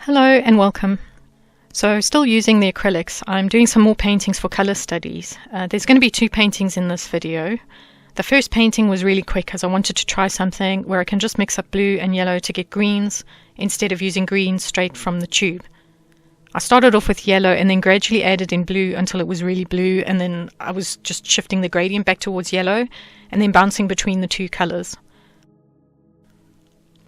Hello and welcome. So still using the acrylics, I'm doing some more paintings for colour studies. There's going to be 2 paintings in this video. The first painting was really quick as I wanted to try something where I can just mix up blue and yellow to get greens instead of using greens straight from the tube. I started off with yellow and then gradually added in blue until it was really blue, and then I was just shifting the gradient back towards yellow and then bouncing between the 2 colours.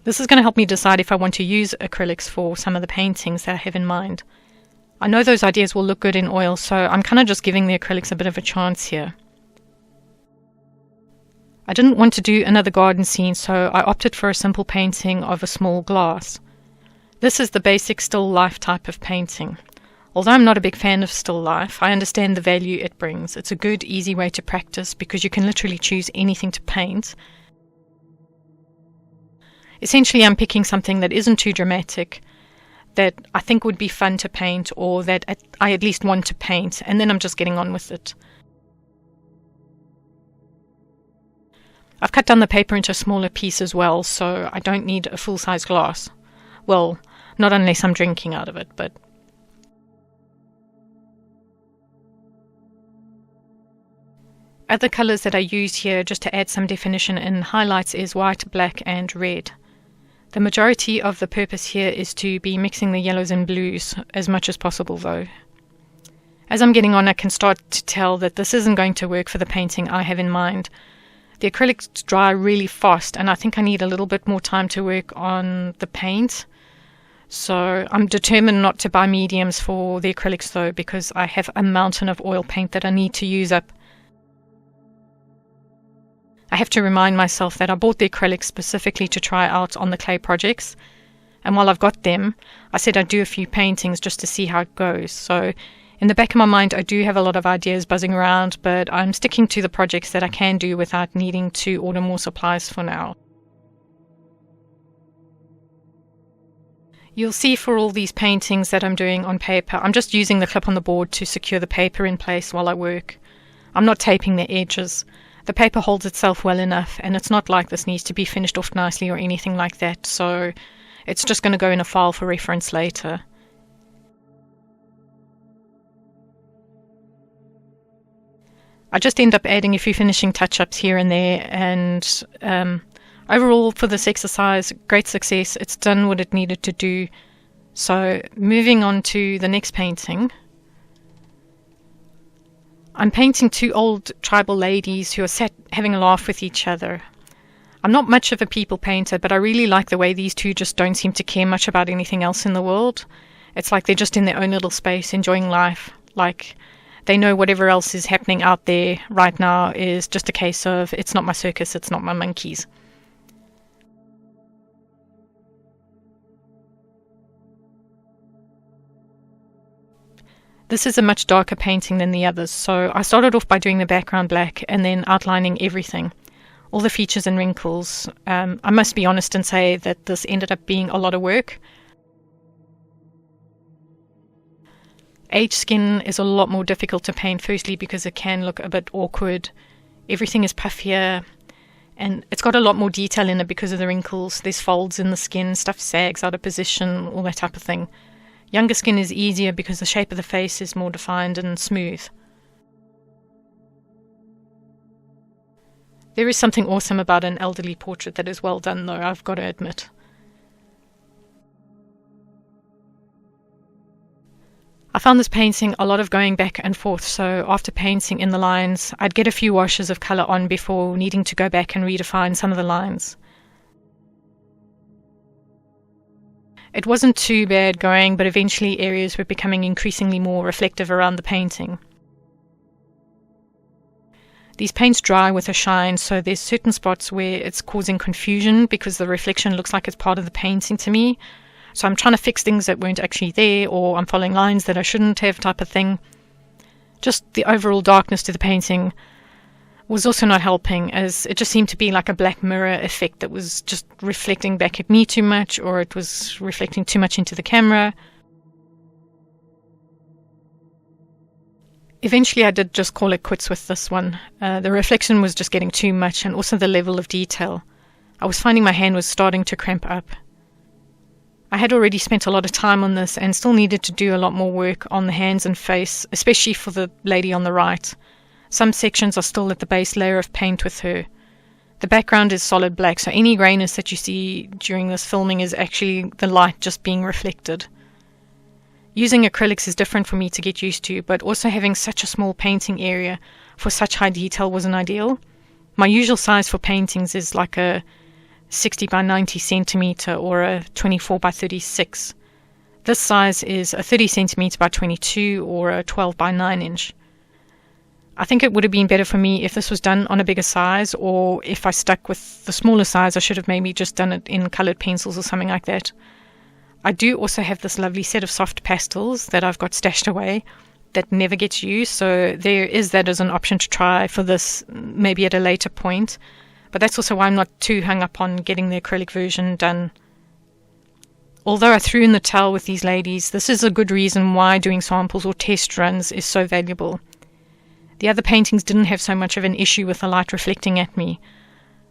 This is going to help me decide if I want to use acrylics for some of the paintings that I have in mind. I know those ideas will look good in oil, so I'm kind of just giving the acrylics a bit of a chance here. I didn't want to do another garden scene, so I opted for a simple painting of a small glass. This is the basic still life type of painting. Although I'm not a big fan of still life, I understand the value it brings. It's a good, easy way to practice because you can literally choose anything to paint. Essentially, I'm picking something that isn't too dramatic, that I think would be fun to paint, or that I at least want to paint, and then I'm just getting on with it. I've cut down the paper into a smaller piece as well, so I don't need a full-size glass. Well, not unless I'm drinking out of it, but... Other colours that I use here just to add some definition and highlights is white, black and red. The majority of the purpose here is to be mixing the yellows and blues as much as possible though. As I'm getting on, I can start to tell that this isn't going to work for the painting I have in mind. The acrylics dry really fast and I think I need a little bit more time to work on the paint. So I'm determined not to buy mediums for the acrylics though, because I have a mountain of oil paint that I need to use up. I have to remind myself that I bought the acrylics specifically to try out on the clay projects, and while I've got them, I said I'd do a few paintings just to see how it goes. So in the back of my mind I do have a lot of ideas buzzing around, but I'm sticking to the projects that I can do without needing to order more supplies for now. You'll see for all these paintings that I'm doing on paper, I'm just using the clip on the board to secure the paper in place while I work. I'm not taping the edges. The paper holds itself well enough, and it's not like this needs to be finished off nicely or anything like that, so it's just going to go in a file for reference later. I just end up adding a few finishing touch-ups here and there, and overall for this exercise, great success. It's done what it needed to do. So moving on to the next painting. I'm painting 2 old tribal ladies who are sat having a laugh with each other. I'm not much of a people painter, but I really like the way these 2 just don't seem to care much about anything else in the world. It's like they're just in their own little space, enjoying life. Like they know whatever else is happening out there right now is just a case of, it's not my circus, it's not my monkeys. This is a much darker painting than the others, so I started off by doing the background black and then outlining everything, all the features and wrinkles. I must be honest and say that this ended up being a lot of work. Aged skin is a lot more difficult to paint, firstly because it can look a bit awkward. Everything is puffier, and it's got a lot more detail in it because of the wrinkles. There's folds in the skin, stuff sags out of position, all that type of thing. Younger skin is easier because the shape of the face is more defined and smooth. There is something awesome about an elderly portrait that is well done though, I've got to admit. I found this painting a lot of going back and forth, so after painting in the lines, I'd get a few washes of colour on before needing to go back and redefine some of the lines. It wasn't too bad going, but eventually areas were becoming increasingly more reflective around the painting. These paints dry with a shine, so there's certain spots where it's causing confusion because the reflection looks like it's part of the painting to me. So I'm trying to fix things that weren't actually there, or I'm following lines that I shouldn't have, type of thing. Just the overall darkness to the painting was also not helping, as it just seemed to be like a black mirror effect that was just reflecting back at me too much, or it was reflecting too much into the camera. Eventually I did just call it quits with this one. The reflection was just getting too much, and also the level of detail. I was finding my hand was starting to cramp up. I had already spent a lot of time on this and still needed to do a lot more work on the hands and face, especially for the lady on the right. Some sections are still at the base layer of paint with her. The background is solid black, so any grayness that you see during this filming is actually the light just being reflected. Using acrylics is different for me to get used to, but also having such a small painting area for such high detail wasn't ideal. My usual size for paintings is like a 60 by 90 centimeter or a 24 by 36. This size is a 30 centimeter by 22 or a 12 by 9 inch. I think it would have been better for me if this was done on a bigger size, or if I stuck with the smaller size, I should have maybe just done it in colored pencils or something like that. I do also have this lovely set of soft pastels that I've got stashed away that never gets used, so there is that as an option to try for this maybe at a later point. But that's also why I'm not too hung up on getting the acrylic version done. Although I threw in the towel with these ladies, this is a good reason why doing samples or test runs is so valuable. The other paintings didn't have so much of an issue with the light reflecting at me.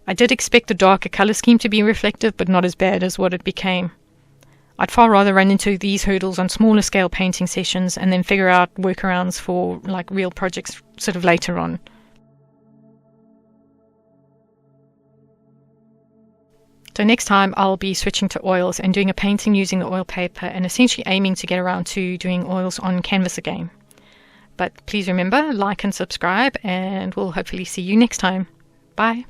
I did expect the darker colour scheme to be reflective, but not as bad as what it became. I'd far rather run into these hurdles on smaller scale painting sessions and then figure out workarounds for like real projects sort of later on. So next time I'll be switching to oils and doing a painting using the oil paper and essentially aiming to get around to doing oils on canvas again. But please remember, like and subscribe, and we'll hopefully see you next time. Bye.